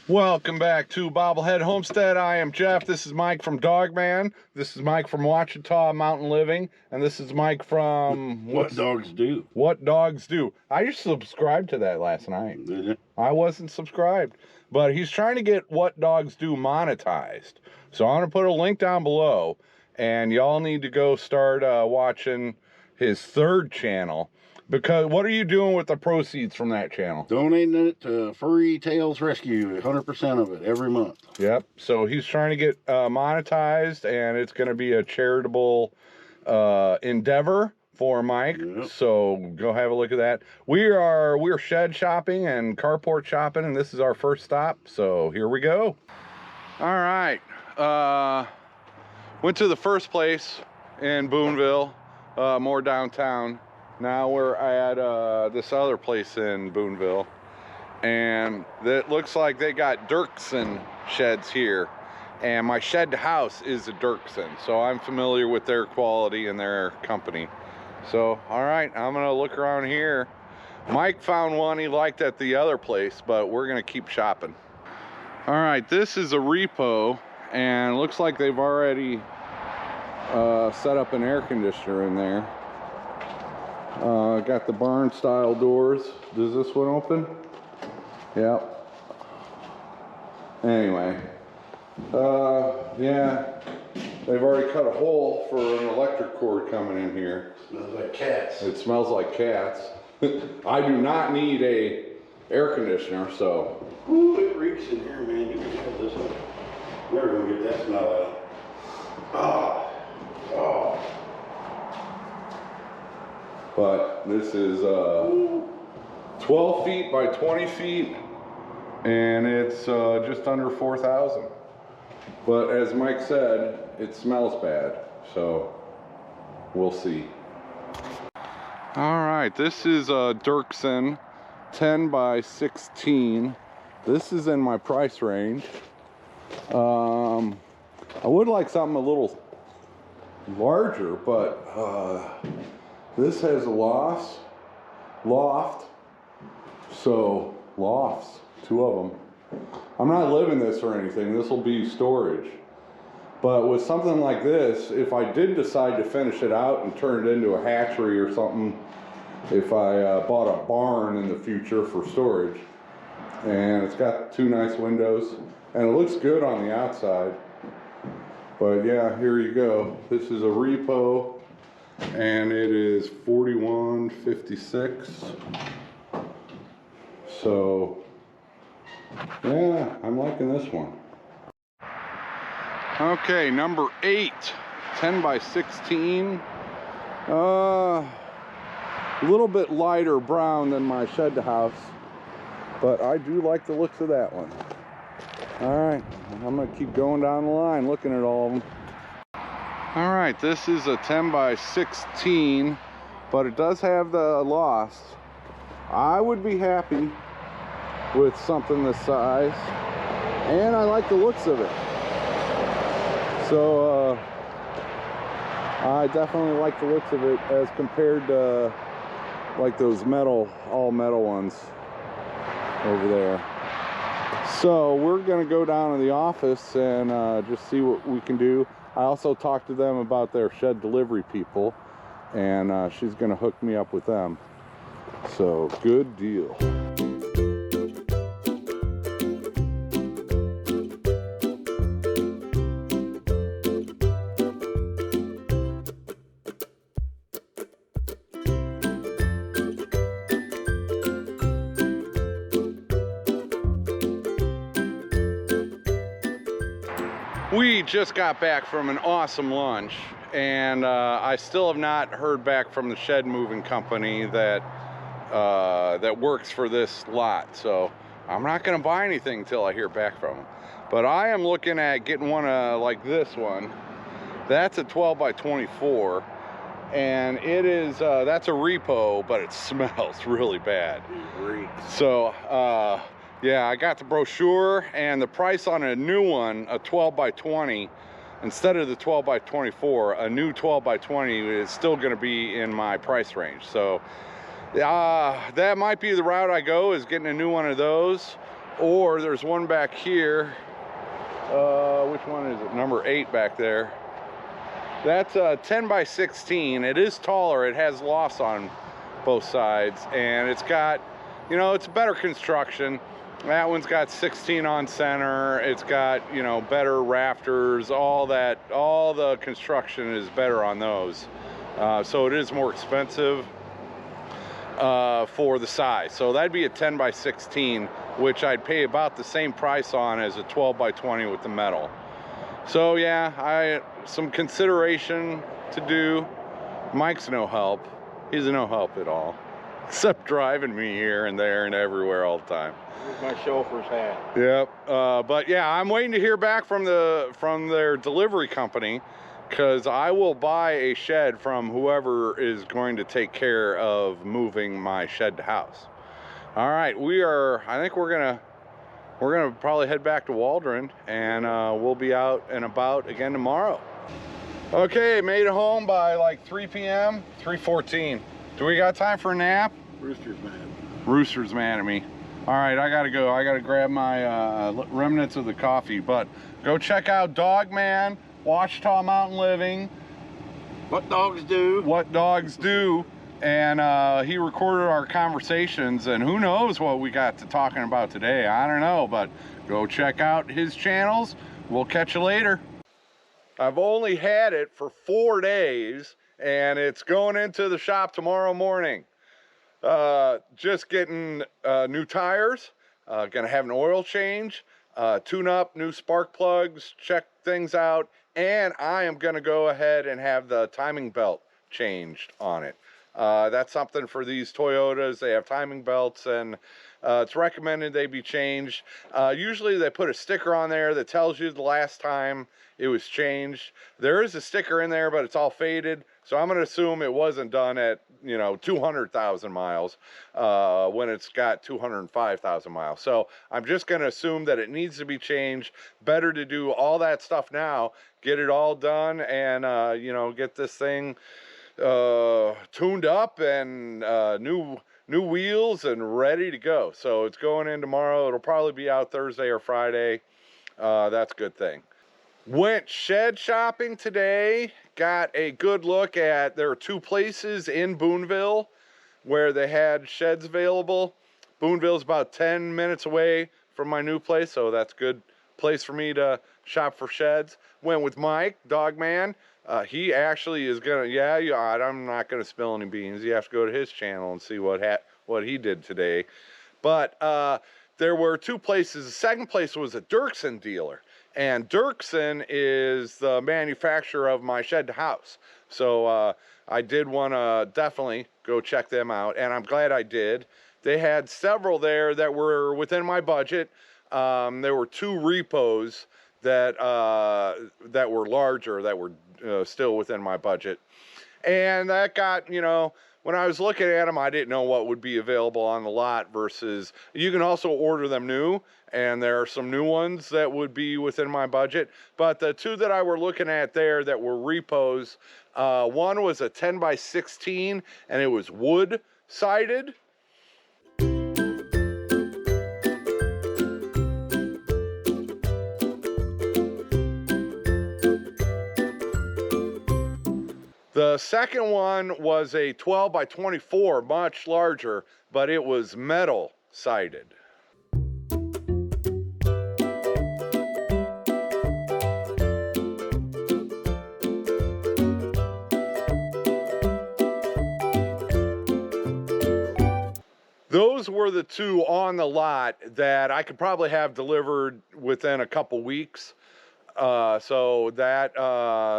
Welcome back to Bobblehead Homestead. I am Jeff. This is Mike from Dogman. This is Mike from Ouachita Mountain Living. And this is Mike from... What Dogs Do. What Dogs Do. I just subscribed to that last night. Did you? I wasn't subscribed. But he's trying to get What Dogs Do monetized. So I'm going to put a link down below. And y'all need to go start watching his third channel. Because what are you doing with the proceeds from that channel? Donating it to Furry Tales Rescue, 100% of it every month. Yep. So he's trying to get monetized, and it's going to be a charitable endeavor for Mike. Yep. So go have a look at that. We're shed shopping and carport shopping, and this is our first stop. So here we go. All right. Went to the first place in Boonville, more downtown. Now we're at this other place in Boonville, and it looks like they got Dirksen sheds here, and my shed house is a Dirksen, so I'm familiar with their quality and their company. So all right, I'm gonna look around here. Mike found one he liked at the other place, but we're gonna keep shopping. All right, this is a repo, and it looks like they've already set up an air conditioner in there. Got the barn style doors. Does this one open? Yep. Anyway, yeah, they've already cut a hole for an electric cord coming in here. Smells like cats. It smells like cats. I do not need a air conditioner, so. Ooh, it reeks in here, man. You can have this one. Never gonna get that smell out. Oh, oh. But this is 12 feet by 20 feet, and it's just under 4,000. But as Mike said, it smells bad, so we'll see. All right, this is a Dirksen 10 by 16. This is in my price range. I would like something a little larger, but this has a loft, so lofts, 2 of them. I'm not living this or anything, this will be storage. But with something like this, if I did decide to finish it out and turn it into a hatchery or something, if I bought a barn in the future for storage, and it's got 2 nice windows, and it looks good on the outside. But yeah, here you go. This is a repo. And it is $41.56. So yeah, I'm liking this one. Okay, number 8, 10 by 16. A little bit lighter brown than my shed house, but I do like the looks of that one. All right, I'm gonna keep going down the line looking at all of them. All right, this is a 10 by 16, but it does have the loft. I would be happy with something this size, and I like the looks of it. So I definitely like the looks of it as compared to like those all metal ones over there. So we're gonna go down to the office and just see what we can do. I also talked to them about their shed delivery people, and she's gonna hook me up with them. So good deal. We just got back from an awesome lunch, and I still have not heard back from the shed moving company that works for this lot. So I'm not going to buy anything until I hear back from them. But I am looking at getting one like this one. That's a 12 by 24, and it is that's a repo, but it smells really bad. So yeah, I got the brochure, and the price on a new one, a 12 by 20, instead of the 12 by 24, a new 12 by 20 is still going to be in my price range. So that might be the route I go, is getting a new one of those. or there's one back here. Which one is it? Number 8 back there. That's 10 by 16. It is taller. It has lofts on both sides, and it's got, you know, it's better construction. That one's got 16 on center. It's got, you know, better rafters, all that. All the construction is better on those. So it is more expensive for the size. So that'd be a 10 by 16, which I'd pay about the same price on as a 12 by 20 with the metal. So yeah, some consideration to do. Mike's no help. He's no help at all, except driving me here and there and everywhere all the time. Here's my chauffeur's hat. Yep. But yeah, I'm waiting to hear back from their delivery company, because I will buy a shed from whoever is going to take care of moving my shed to house. All right, I think we're gonna probably head back to Waldron, and we'll be out and about again tomorrow. Okay, made it home by like 3 p.m., 3:14. Do we got time for a nap? Rooster's mad. Rooster's mad at me. All right, I gotta go. I gotta grab my remnants of the coffee, but go check out Dogman, Ouachita Mountain Living. What dogs do. What dogs do. And he recorded our conversations, and who knows what we got to talking about today. I don't know, but go check out his channels. We'll catch you later. I've only had it for 4 days, and it's going into the shop tomorrow morning. Just getting new tires, gonna have an oil change, tune up, new spark plugs, check things out, and I am gonna go ahead and have the timing belt changed on it. That's something for these Toyotas. They have timing belts, and it's recommended they be changed. Usually they put a sticker on there that tells you the last time it was changed. There is a sticker in there, but it's all faded, so I'm going to assume it wasn't done at, you know, 200,000 miles when it's got 205,000 miles. So I'm just going to assume that it needs to be changed. Better to do all that stuff now, get it all done, and you know, get this thing tuned up and new wheels and ready to go. So it's going in tomorrow. It'll probably be out Thursday or Friday. That's a good thing. Went shed shopping today. Got a good look at, there are 2 places in Boonville where they had sheds available. Boonville's about 10 minutes away from my new place, so that's a good place for me to shop for sheds. Went with Mike, Dogman. He actually is gonna, I'm not gonna spill any beans. You have to go to his channel and see what he did today. But there were 2 places. The second place was a Dirksen dealer, and Dirksen is the manufacturer of my shed to house. So I did want to definitely go check them out, and I'm glad I did. They had several there that were within my budget. There were 2 repos that were larger, that were still within my budget, and that got, you know, when I was looking at them, I didn't know what would be available on the lot versus, you can also order them new, and there are some new ones that would be within my budget. But the 2 that I were looking at there that were repos, one was a 10 by 16, and it was wood sided. The second one was a 12 by 24, much larger, but it was metal sided. Those were the 2 on the lot that I could probably have delivered within a couple weeks. So that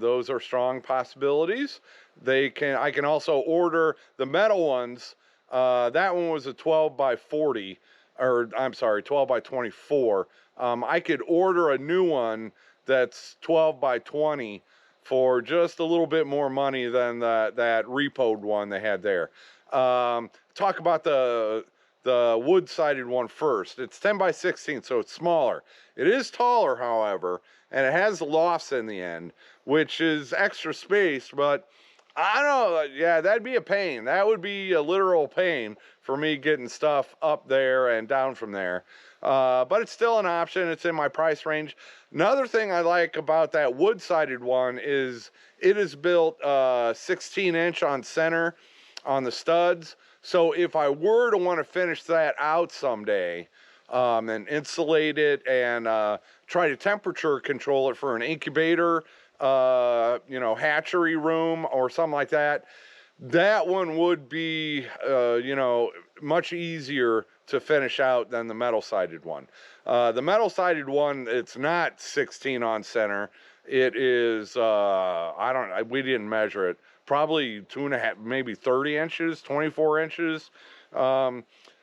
those are strong possibilities. I can also order the metal ones. That one was a 12 by 40, or I'm sorry, 12 by 24. I could order a new one that's 12 by 20 for just a little bit more money than that repoed one they had there. Talk about the wood-sided one first. It's 10 by 16, so it's smaller. It is taller, however, and it has lofts in the end, which is extra space, but I don't know, yeah, that'd be a pain. That would be a literal pain for me getting stuff up there and down from there. But it's still an option. It's in my price range. Another thing I like about that wood-sided one is it is built 16-inch on center on the studs. So if I were to want to finish that out someday, and insulate it and try to temperature control it for an incubator, you know, hatchery room or something like that, that one would be, you know, much easier to finish out than the metal-sided one. The metal-sided one, it's not 16 on center. It is, we didn't measure it. Probably 2.5, maybe 30 inches, 24 inches.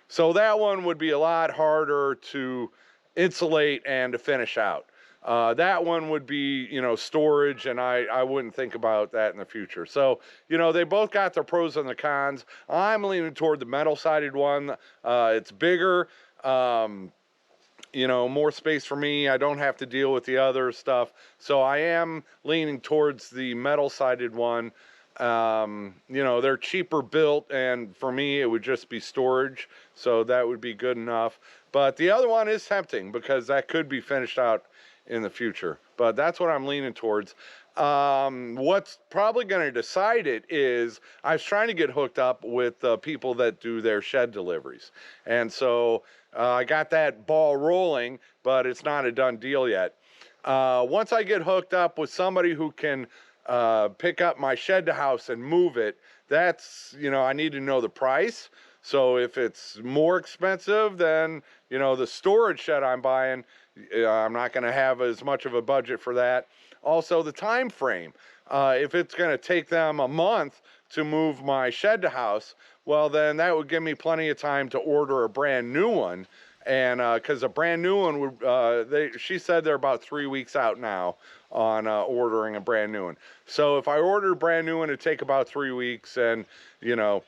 So that one would be a lot harder to insulate and to finish out. That one would be, you know, storage, and I wouldn't think about that in the future. So, you know, they both got their pros and the cons. I'm leaning toward the metal-sided one. It's bigger, you know, more space for me. I don't have to deal with the other stuff. So I am leaning towards the metal-sided one. You know, they're cheaper built, and for me, it would just be storage. So that would be good enough. But the other one is tempting because that could be finished out in the future, but that's what I'm leaning towards. What's probably going to decide it is I was trying to get hooked up with people that do their shed deliveries, and so I got that ball rolling, but it's not a done deal yet. Once I get hooked up with somebody who can pick up my shed to house and move it, that's, you know, I need to know the price. So if it's more expensive than, you know, the storage shed I'm buying, I'm not going to have as much of a budget for that. Also, the time frame. If it's going to take them a month to move my shed to house, well, then that would give me plenty of time to order a brand new one. And because a brand new one would, she said they're about 3 weeks out now on ordering a brand new one. So if I ordered a brand new one, it'd take about 3 weeks, and, you know,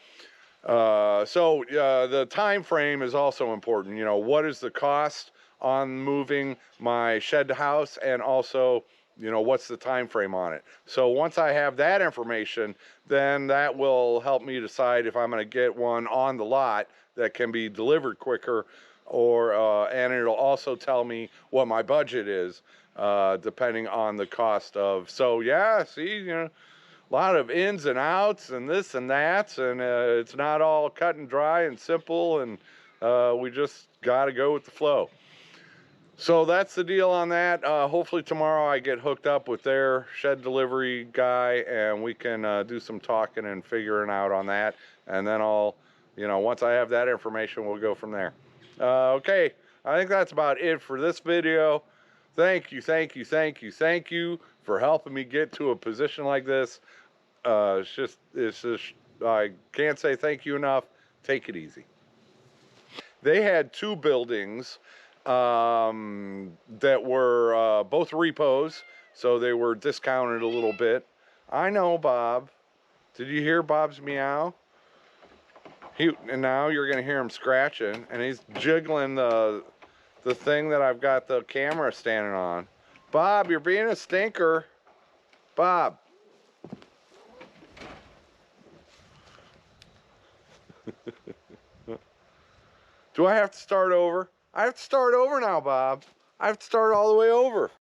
so the time frame is also important. You know, what is the cost on moving my shed to house, and also, you know, what's the time frame on it. So once I have that information, then that will help me decide if I'm going to get one on the lot that can be delivered quicker, or and it'll also tell me what my budget is, depending on the cost of. So yeah, see, you know, a lot of ins and outs and this and that, and it's not all cut and dry and simple, and we just got to go with the flow. So that's the deal on that. Hopefully tomorrow I get hooked up with their shed delivery guy, and we can do some talking and figuring out on that. And then I'll, you know, once I have that information, we'll go from there. Okay, I think that's about it for this video. Thank you for helping me get to a position like this. It's just, I can't say thank you enough. Take it easy. They had 2 buildings that were both repos, so they were discounted a little bit. I know, Bob. Did you hear Bob's meow? And now you're gonna hear him scratching, and he's jiggling the thing that I've got the camera standing on. Bob, you're being a stinker. Bob. Do I have to start over? I have to start over now, Bob. I have to start all the way over.